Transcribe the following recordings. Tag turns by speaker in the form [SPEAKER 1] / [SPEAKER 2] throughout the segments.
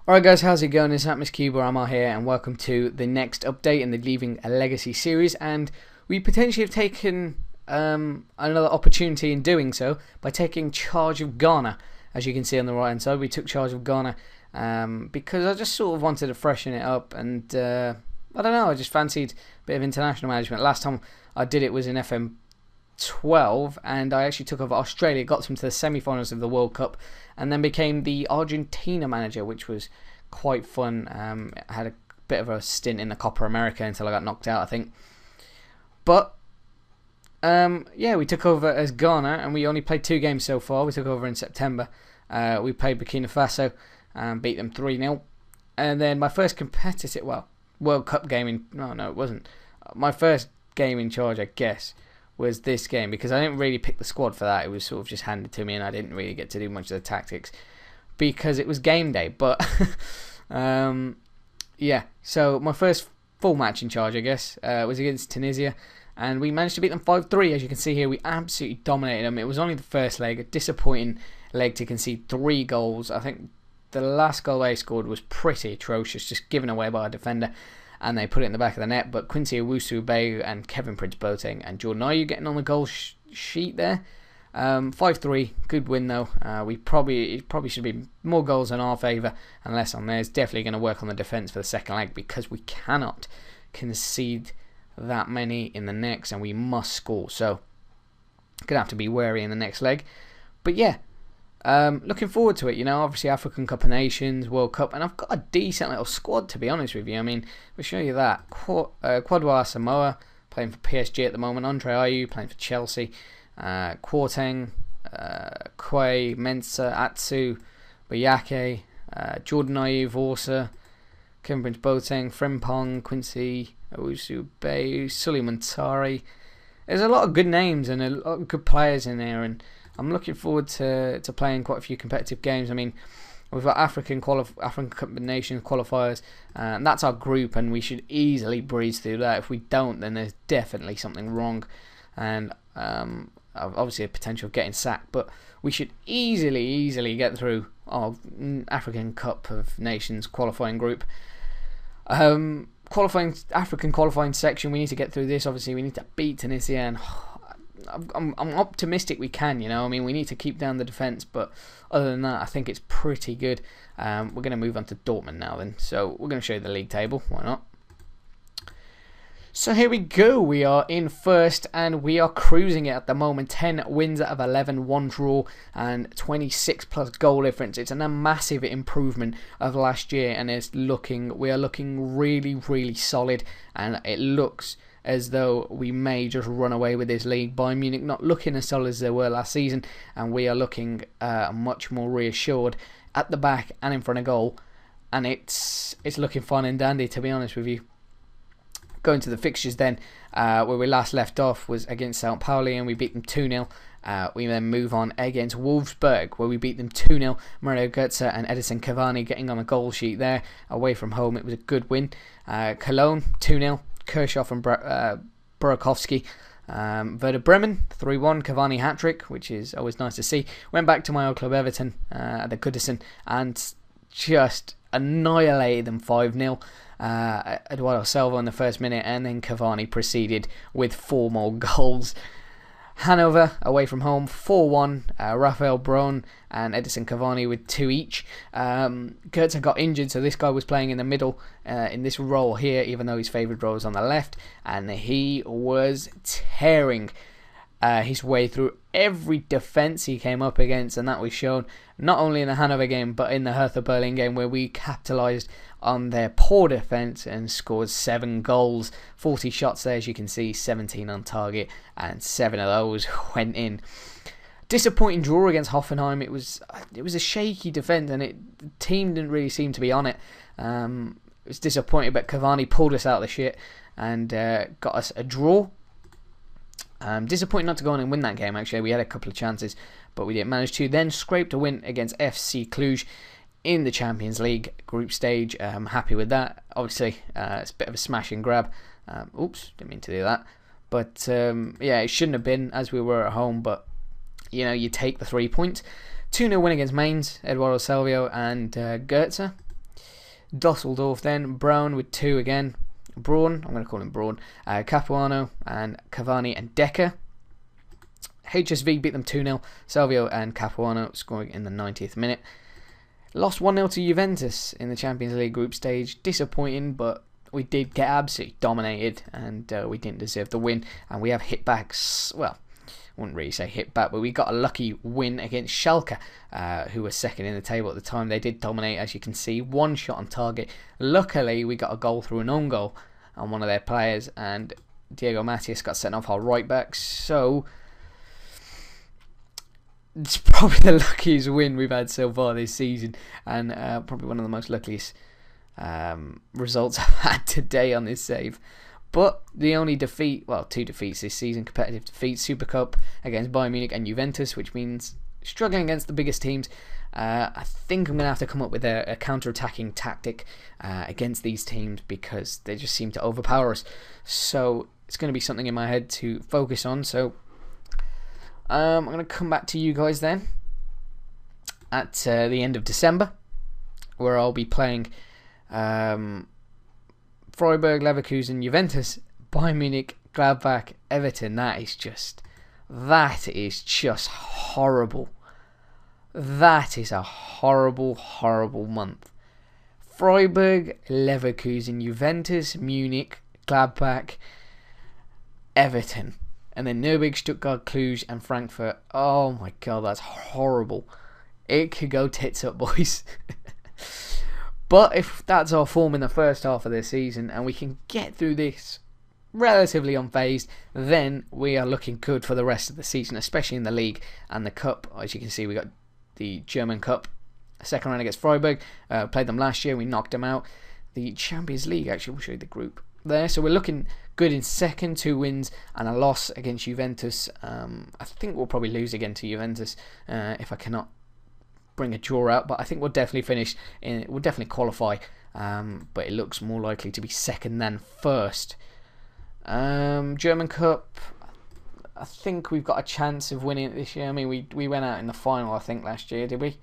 [SPEAKER 1] Alright guys, how's it going? It's Ep5 or Amar here, and welcome to the next update in the Leaving a Legacy series. And we potentially have taken another opportunity in doing so by taking charge of Ghana. As you can see on the right hand side, we took charge of Ghana because I just sort of wanted to freshen it up, and I don't know, I just fancied a bit of international management. Last time I did it was in FM12, and I actually took over Australia, got them to the semi-finals of the World Cup, and then became the Argentina manager, which was quite fun. I had a bit of a stint in the Copa America until I got knocked out, I think. But yeah, we took over as Ghana, and we only played 2 games so far. We took over in September. We played Burkina Faso and beat them 3-0. And then my first competitive, World Cup game in, no, it wasn't. My first game in charge, I guess, was this game, because I didn't really pick the squad for that. It was sort of just handed to me, and I didn't really get to do much of the tactics because it was game day. But yeah, so my first full match in charge, I guess, was against Tunisia, and we managed to beat them 5-3. As you can see here, we absolutely dominated them. It was only the first leg, a disappointing leg to concede 3 goals. I think the last goal they scored was pretty atrocious, just given away by a defender, and they put it in the back of the net. But Quincy Owusu-Bayu and Kevin Prince-Boateng and Jordan Ayew getting on the goal sheet there. 5-3, good win though. It probably should be more goals in our favour and less on theirs. Definitely going to work on the defence for the second leg, because we cannot concede that many in the next, and we must score. So going to have to be wary in the next leg. But yeah, looking forward to it. You know, obviously African Cup of Nations, World Cup, and I've got a decent little squad, to be honest with you. I mean, we'll show you that. Kwadwo Samoa playing for PSG at the moment. Andre Ayew playing for Chelsea. Kwarteng, Quay, Mensah, Atsu, Bayake, Jordan Ayew, Vorsa, Kevin Prince-Boateng, Frimpong, Quincy Owusu-Bayu, Suleiman Tari. There's a lot of good names and a lot of good players in there, and I'm looking forward to playing quite a few competitive games. I mean, we've got African Cup of Nations qualifiers, and that's our group, and we should easily breeze through that. If we don't, then there's definitely something wrong, and obviously a potential of getting sacked. But we should easily get through our African Cup of Nations qualifying group. African qualifying section, we need to get through this. Obviously, we need to beat Tunisia, and I'm optimistic we can. You know, I mean, we need to keep down the defence, but other than that, I think it's pretty good. We're going to move on to Dortmund now then. So we're going to show you the league table. Why not? So here we go. We are in first, and we are cruising it at the moment. 10 wins out of 11, 1 draw, and 26 plus goal difference. It's a massive improvement of last year, and we are looking really solid, and it looks as though we may just run away with this league. Bayern Munich not looking as solid as they were last season, and we are looking much more reassured at the back and in front of goal, and it's looking fine and dandy, to be honest with you. Going to the fixtures then, where we last left off was against St. Pauli, and we beat them 2-0. We then move on against Wolfsburg, where we beat them 2-0. Mario Götze and Edison Cavani getting on the goal sheet there. Away from home, it was a good win. Cologne 2-0. Kirchhoff and Burakovsky. Werder Bremen 3-1. Cavani hat-trick, which is always nice to see. Went back to my old club Everton at the Goodison and just annihilated them 5-0. Eduardo Silva in the first minute, and then Cavani proceeded with 4 more goals. Hanover away from home 4-1. Rafael Braun and Edison Cavani with 2 each. Goetze got injured, so this guy was playing in the middle in this role here, even though his favourite role was on the left, and he was tearing his way through every defence he came up against, and that was shown not only in the Hanover game but in the Hertha Berlin game, where we capitalised on their poor defence and scored 7 goals. 40 shots there, as you can see, 17 on target, and 7 of those went in. Disappointing draw against Hoffenheim. It was a shaky defence, and the team didn't really seem to be on it. It was disappointing, but Cavani pulled us out of the shit and got us a draw. Disappointing not to go on and win that game, actually. We had a couple of chances, but we didn't manage to. Then scraped a win against FC Cluj in the Champions League group stage. I'm happy with that. Obviously, it's a bit of a smash and grab. Oops, didn't mean to do that. But yeah, it shouldn't have been, as we were at home, but you know, you take the 3 points. 2-0 win against Mainz, Eduardo Salvio and Goetze. Dusseldorf then, Brown with 2 again. Braun, I'm going to call him Braun. Capuano and Cavani and Decker. HSV beat them 2-0. Salvio and Capuano scoring in the 90th minute. Lost 1-0 to Juventus in the Champions League group stage. Disappointing, but we did get absolutely dominated, and we didn't deserve the win. And we have hit back, well, I wouldn't really say hit back, but we got a lucky win against Schalke, who were second in the table at the time. They did dominate, as you can see. 1 shot on target. Luckily, we got a goal through an own goal on one of their players, and Diego Matias got sent off our right back. So it's probably the luckiest win we've had so far this season, and probably one of the most luckiest results I've had today on this save. But the only defeat, well, 2 defeats this season, competitive defeats, Super Cup against Bayern Munich and Juventus, which means struggling against the biggest teams. I think I'm going to have to come up with a counter-attacking tactic against these teams, because they just seem to overpower us. So it's going to be something in my head to focus on. So I'm going to come back to you guys then at the end of December, where I'll be playing Freiburg, Leverkusen, Juventus, Bayern Munich, Gladbach, Everton. That is just horrible. That is a horrible, horrible month. Freiburg, Leverkusen, Juventus, Munich, Gladbach, Everton, and then Nürnberg, Stuttgart, Cluj, and Frankfurt. Oh my god, that's horrible. It could go tits up, boys. But if that's our form in the first half of the season, and we can get through this relatively unfazed, then we are looking good for the rest of the season, especially in the league and the cup. As you can see, we got the German Cup, second round against Freiburg. Played them last year, we knocked them out. The Champions League, actually, we'll show you the group there. So we're looking good in second, 2 wins and a loss against Juventus. I think we'll probably lose again to Juventus if I cannot bring a draw out, but I think we'll definitely finish in, we'll definitely qualify, but it looks more likely to be second than first. German Cup, I think we've got a chance of winning it this year. I mean, we went out in the final, I think, last year, did we?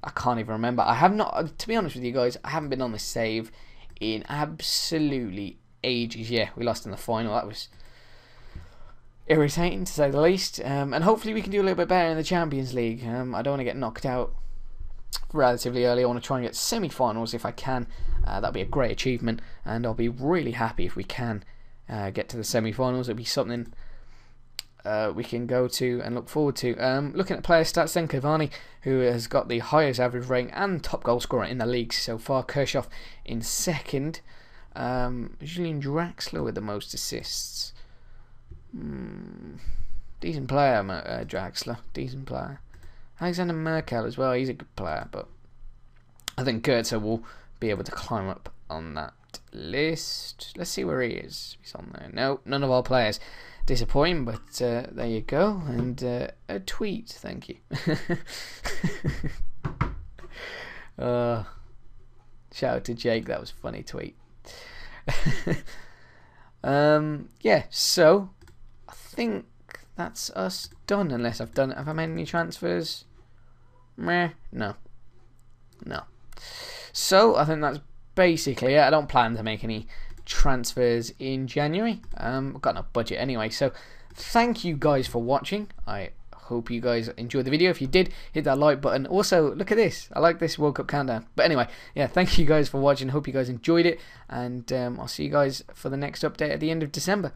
[SPEAKER 1] I can't even remember. I have not, to be honest with you guys, I haven't been on this save in absolutely ages. Yeah, we lost in the final. That was irritating, to say the least. And hopefully we can do a little bit better in the Champions League. I don't want to get knocked out relatively early. I want to try and get semi-finals if I can. That'll be a great achievement, and I'll be really happy if we can get to the semi-finals. It'll be something we can go to and look forward to. Looking at player stats then, Cavani, who has got the highest average rating and top goal scorer in the league so far. Kirchhoff in second. Julian Draxler with the most assists. Decent player, Draxler. Decent player. Alexander Merkel as well. He's a good player, but I think Goethe will be able to climb up on that list. Let's see where he is. He's on there. No, none of our players. Disappointing, but there you go. And a tweet, thank you. Shout out to Jake, that was a funny tweet. Yeah, so I think that's us done, unless have I made any transfers? Meh, no. So I think that's basically it. I don't plan to make any transfers in January. I've got no budget anyway, so thank you guys for watching. I hope you guys enjoyed the video. If you did, hit that like button. Also, look at this, I like this World Cup countdown. But anyway, yeah, thank you guys for watching. Hope you guys enjoyed it, and I'll see you guys for the next update at the end of December.